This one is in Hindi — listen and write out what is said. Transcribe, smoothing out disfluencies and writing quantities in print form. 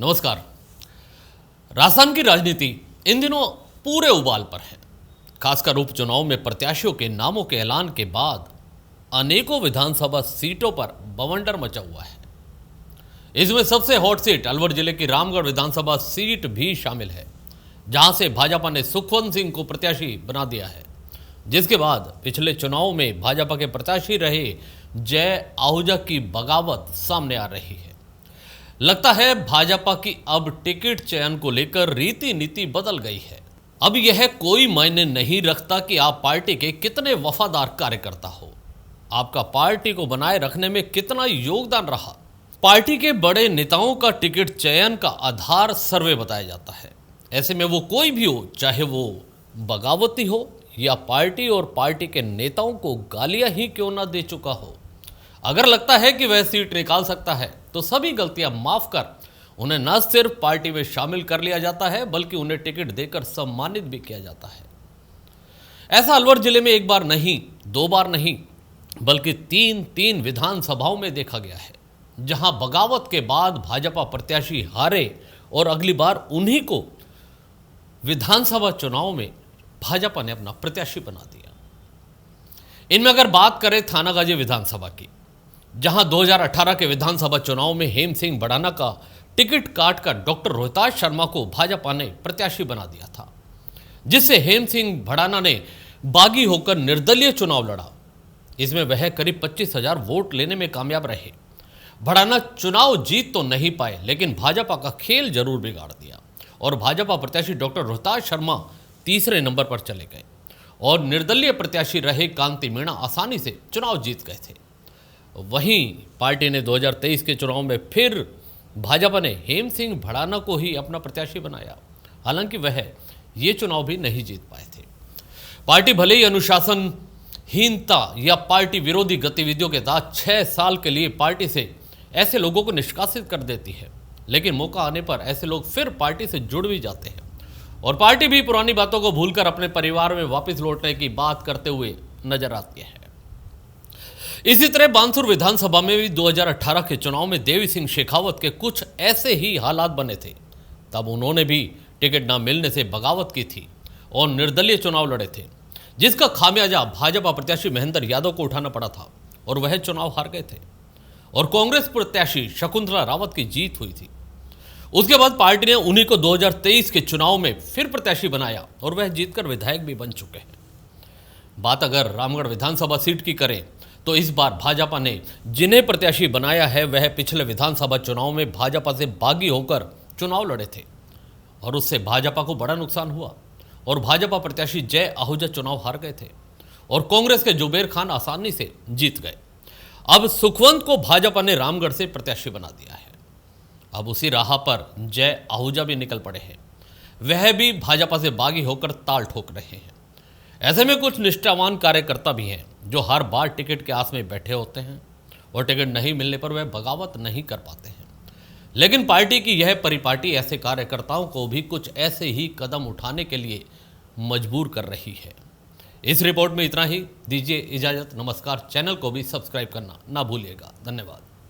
नमस्कार। राजस्थान की राजनीति इन दिनों पूरे उबाल पर है। खासकर उपचुनाव में प्रत्याशियों के नामों के ऐलान के बाद अनेकों विधानसभा सीटों पर बवंडर मचा हुआ है। इसमें सबसे हॉट सीट अलवर जिले की रामगढ़ विधानसभा सीट भी शामिल है, जहां से भाजपा ने सुखवंत सिंह को प्रत्याशी बना दिया है, जिसके बाद पिछले चुनाव में भाजपा के प्रत्याशी रहे जय आहूजा की बगावत सामने आ रही है। लगता है भाजपा की अब टिकट चयन को लेकर रीति नीति बदल गई है। अब यह कोई मायने नहीं रखता कि आप पार्टी के कितने वफादार कार्यकर्ता हो, आपका पार्टी को बनाए रखने में कितना योगदान रहा। पार्टी के बड़े नेताओं का टिकट चयन का आधार सर्वे बताया जाता है। ऐसे में वो कोई भी हो, चाहे वो बगावती हो या पार्टी और पार्टी के नेताओं को गालियां ही क्यों ना दे चुका हो, अगर लगता है कि वह सीट निकाल सकता है तो सभी गलतियां माफ कर उन्हें न सिर्फ पार्टी में शामिल कर लिया जाता है, बल्कि उन्हें टिकट देकर सम्मानित भी किया जाता है। ऐसा अलवर जिले में एक बार नहीं, दो बार नहीं, बल्कि तीन विधानसभाओं में देखा गया है, जहां बगावत के बाद भाजपा प्रत्याशी हारे और अगली बार उन्हीं को विधानसभा चुनाव में भाजपा ने अपना प्रत्याशी बना दिया। इनमें अगर बात करें थानागाजी विधानसभा की, जहां 2018 के विधानसभा चुनाव में हेम सिंह भड़ाना का टिकट काटकर डॉक्टर रोहिताश शर्मा को भाजपा ने प्रत्याशी बना दिया था, जिससे हेम सिंह भड़ाना ने बागी होकर निर्दलीय चुनाव लड़ा। इसमें वह करीब 25,000 वोट लेने में कामयाब रहे। भड़ाना चुनाव जीत तो नहीं पाए, लेकिन भाजपा का खेल जरूर बिगाड़ दिया और भाजपा प्रत्याशी डॉक्टर रोहिताश शर्मा तीसरे नंबर पर चले गए और निर्दलीय प्रत्याशी रहे कांति मीणा आसानी से चुनाव जीत गए थे। वहीं पार्टी ने 2023 के चुनाव में फिर भाजपा ने हेम सिंह भड़ाना को ही अपना प्रत्याशी बनाया। हालांकि वह ये चुनाव भी नहीं जीत पाए थे। पार्टी भले ही अनुशासनहीनता या पार्टी विरोधी गतिविधियों के तहत 6 साल के लिए पार्टी से ऐसे लोगों को निष्कासित कर देती है, लेकिन मौका आने पर ऐसे लोग फिर पार्टी से जुड़ भी जाते हैं और पार्टी भी पुरानी बातों को भूलकर अपने परिवार में वापस लौटने की बात करते हुए नजर आती है। इसी तरह बानसूर विधानसभा में भी 2018 के चुनाव में देवी सिंह शेखावत के कुछ ऐसे ही हालात बने थे। तब उन्होंने भी टिकट न मिलने से बगावत की थी और निर्दलीय चुनाव लड़े थे, जिसका खामियाजा भाजपा प्रत्याशी महेंद्र यादव को उठाना पड़ा था और वह चुनाव हार गए थे और कांग्रेस प्रत्याशी शकुंतला रावत की जीत हुई थी। उसके बाद पार्टी ने उन्हीं को 2023 के चुनाव में फिर प्रत्याशी बनाया और वह जीतकर विधायक भी बन चुके हैं। बात अगर रामगढ़ विधानसभा सीट की करें तो इस बार भाजपा ने जिन्हें प्रत्याशी बनाया है वह पिछले विधानसभा चुनाव में भाजपा से बागी होकर चुनाव लड़े थे और उससे भाजपा को बड़ा नुकसान हुआ और भाजपा प्रत्याशी जय आहूजा चुनाव हार गए थे और कांग्रेस के जुबेर खान आसानी से जीत गए। अब सुखवंत को भाजपा ने रामगढ़ से प्रत्याशी बना दिया है। अब उसी राह पर जय आहूजा भी निकल पड़े हैं। वह भी भाजपा से बागी होकर ताल ठोक रहे हैं। ऐसे में कुछ निष्ठावान कार्यकर्ता भी हैं जो हर बार टिकट के आस में बैठे होते हैं और टिकट नहीं मिलने पर वह बगावत नहीं कर पाते हैं। लेकिन पार्टी की यह परिपाटी ऐसे कार्यकर्ताओं को भी कुछ ऐसे ही कदम उठाने के लिए मजबूर कर रही है। इस रिपोर्ट में इतना ही। दीजिए इजाजत। नमस्कार। चैनल को भी सब्सक्राइब करना ना भूलिएगा। धन्यवाद।